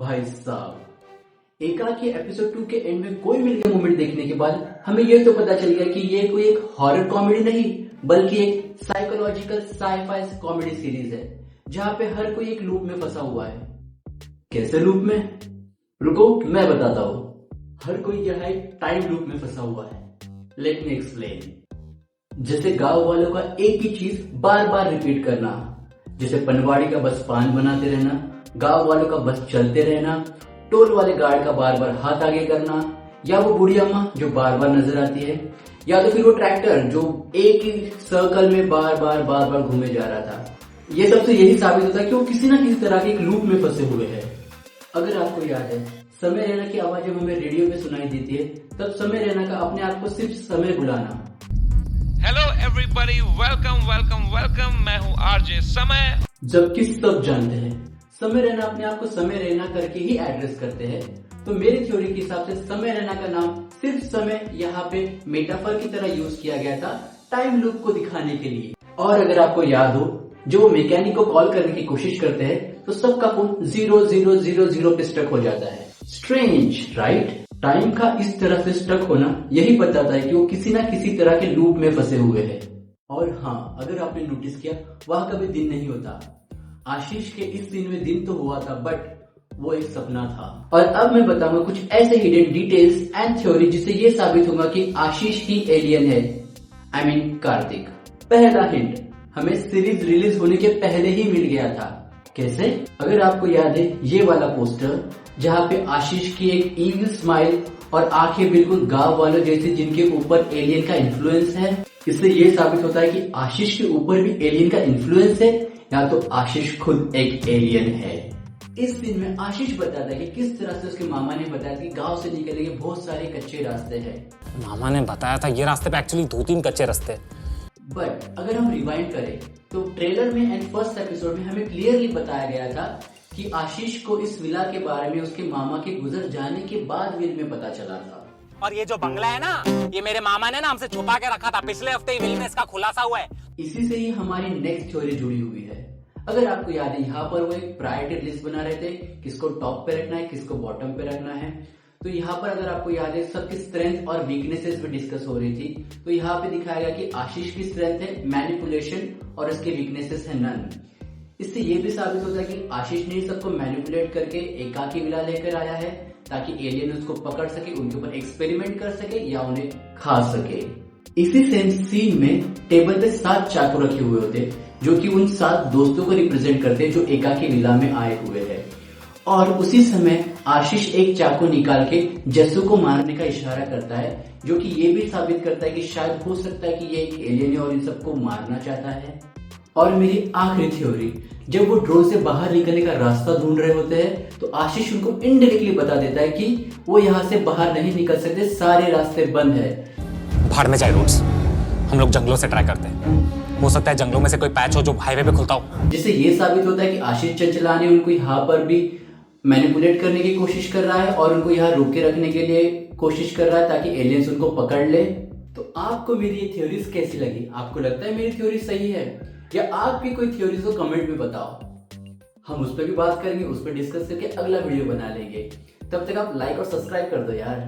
भाई साहब, एकाकी एपिसोड 2 के एंड में कोई मिल गया मोमेंट देखने के बाद हमें ये तो पता चल गया कि ये कोई एक हॉरर कॉमेडी नहीं बल्कि एक साइकोलॉजिकल साईफाई कॉमेडी सीरीज है जहां पे हर कोई एक लूप में फंसा हुआ है। कैसे लूप में? रुको मैं बताता हूँ। हर कोई यहाँ एक टाइम लूप में फंसा हुआ है। Let me explain. जैसे गांव वालों का एक ही चीज बार बार रिपीट करना, जैसे पनवाड़ी का बस पान बनाते रहना, गांव वालों का बस चलते रहना, टोल वाले गार्ड का बार बार हाथ आगे करना, या वो बूढ़ी अम्मा जो बार बार नजर आती है, या तो फिर वो ट्रैक्टर जो एक ही सर्कल में बार बार घूमे जा रहा था। ये सबसे यही साबित होता है कि वो किसी ना किसी तरह के एक लूप में फंसे हुए हैं। अगर आपको याद है, समय रैना की आवाज जब हमें रेडियो पे सुनाई देती है तब समय रैना का अपने आप को सिर्फ समय बुलाना, हेलो एवरीबॉडी, वेलकम, मैं हूँ आरजे समय। जबकि सब जानते हैं समय रैना अपने आप को समय रैना करके ही एड्रेस करते हैं। तो मेरी थ्योरी के हिसाब से समय रैना का नाम सिर्फ समय यहाँ पे मेटाफर की तरह यूज किया गया था टाइम लूप को दिखाने के लिए। और अगर आपको याद हो, जो मैकेनिक को कॉल करने की कोशिश करते हैं तो सबका फोन 0000 पे स्टक हो जाता है। Strange right? टाइम का इस तरह से स्टक होना यही बताता है कि वो किसी ना किसी तरह के लूप में फंसे हुए हैं। और हाँ, अगर आपने नोटिस किया, वह कभी दिन नहीं होता। आशीष के इस सीन में दिन तो हुआ था बट वो एक सपना था। और अब मैं बताऊंगा कुछ ऐसे हिडन डिटेल्स एंड थ्योरी जिससे ये साबित होगा कि आशीष ही एलियन है, आई मीन कार्तिक। पहला हिंट हमें सीरीज रिलीज होने के पहले ही मिल गया था। कैसे? अगर आपको याद है, ये वाला पोस्टर जहाँ पे आशीष की एक ईविल स्माइल और आंखें बिल्कुल गांव वालों जैसी जिनके ऊपर एलियन का इन्फ्लुएंस है, इससे ये साबित होता है कि आशीष के ऊपर भी एलियन का इन्फ्लुएंस है या तो आशीष खुद एक एलियन है। इस सीन में आशीष बताता है कि किस तरह से उसके मामा ने बताया कि गांव से निकलने के बहुत सारे कच्चे रास्ते हैं। मामा ने बताया था ये रास्ते पे एक्चुअली 2-3 कच्चे रास्ते। बट अगर हम रिवाइंड करें तो ट्रेलर में एंड फर्स्ट एपिसोड में हमें क्लियरली बताया गया था कि आशीष को इस विला के बारे में उसके मामा के गुजर जाने के बाद विल में पता चला था। और ये जो बंगला है ना, ये मेरे मामा ने ना हमसे छुपा के रखा था। पिछले हफ्ते ही विल में इसका खुलासा हुआ है। इसी से ही हमारी नेक्स्ट थ्योरी जुड़ी हुई है। अगर आपको याद है, यहाँ पर वो एक प्रायोरिटी लिस्ट बना रहे थे, किसको टॉप पे रखना है, किसको बॉटम पे रखना है। तो यहाँ पर अगर आपको याद है, सबकी स्ट्रेंथ और वीकनेसेस भी डिस्कस हो रही थी। तो यहाँ पे दिखाया गया कि आशीष की स्ट्रेंथ है मैनिपुलेशन और उसके वीकनेसेस है नन। इससे ये भी साबित होता है कि आशीष ने सबको मैनिपुलेट करके एकाकी विला लेकर आया है ताकि एलियन उसको पकड़ सके, उनके ऊपर एक्सपेरिमेंट कर सके या उन्हें खा सके। इसी सेम सीन में टेबल पे 7 चाकू रखे हुए होते जो कि उन 7 दोस्तों को रिप्रेजेंट करते जो एकाकी विला में आए हुए हैं। और उसी समय आशीष एक चाकू निकाल के जस्सू को मारने का इशारा करता है, जो कि ये भी साबित करता है कि शायद हो सकता है कि ये एक एलियन है और इन सबको मारना चाहता है। और मेरी आखिरी थ्योरी, जब वो ड्रोन से बाहर निकलने का रास्ता ढूंढ रहे होते हैं तो आशीष उनको इनडायरेक्टली बता देता है कि वो यहाँ से बाहर नहीं निकल सकते, सारे रास्ते बंद है। भाड़ में जाए रोड्स, हम लोग जंगलों से ट्राई करते हैं। हो सकता है जंगलों में से कोई पैच हो जो हाईवे पे खुलता हो। जिससे ये साबित होता है कि आशीष चंचला ने उनको यहाँ पर भी मैनिपुलेट करने की कोशिश कर रहा है और उनको यहाँ रोके रखने के लिए कोशिश कर रहा है ताकि एलियंस उनको पकड़ ले। तो आपको मेरी ये थ्योरीज कैसी लगी? आपको लगता है मेरी थ्योरी सही है या आपकी कोई थ्योरीज को कमेंट में बताओ। हम उस पर भी बात करेंगे, उस पर डिस्कस करके अगला वीडियो बना लेंगे। तब तक आप लाइक और सब्सक्राइब कर दो यार।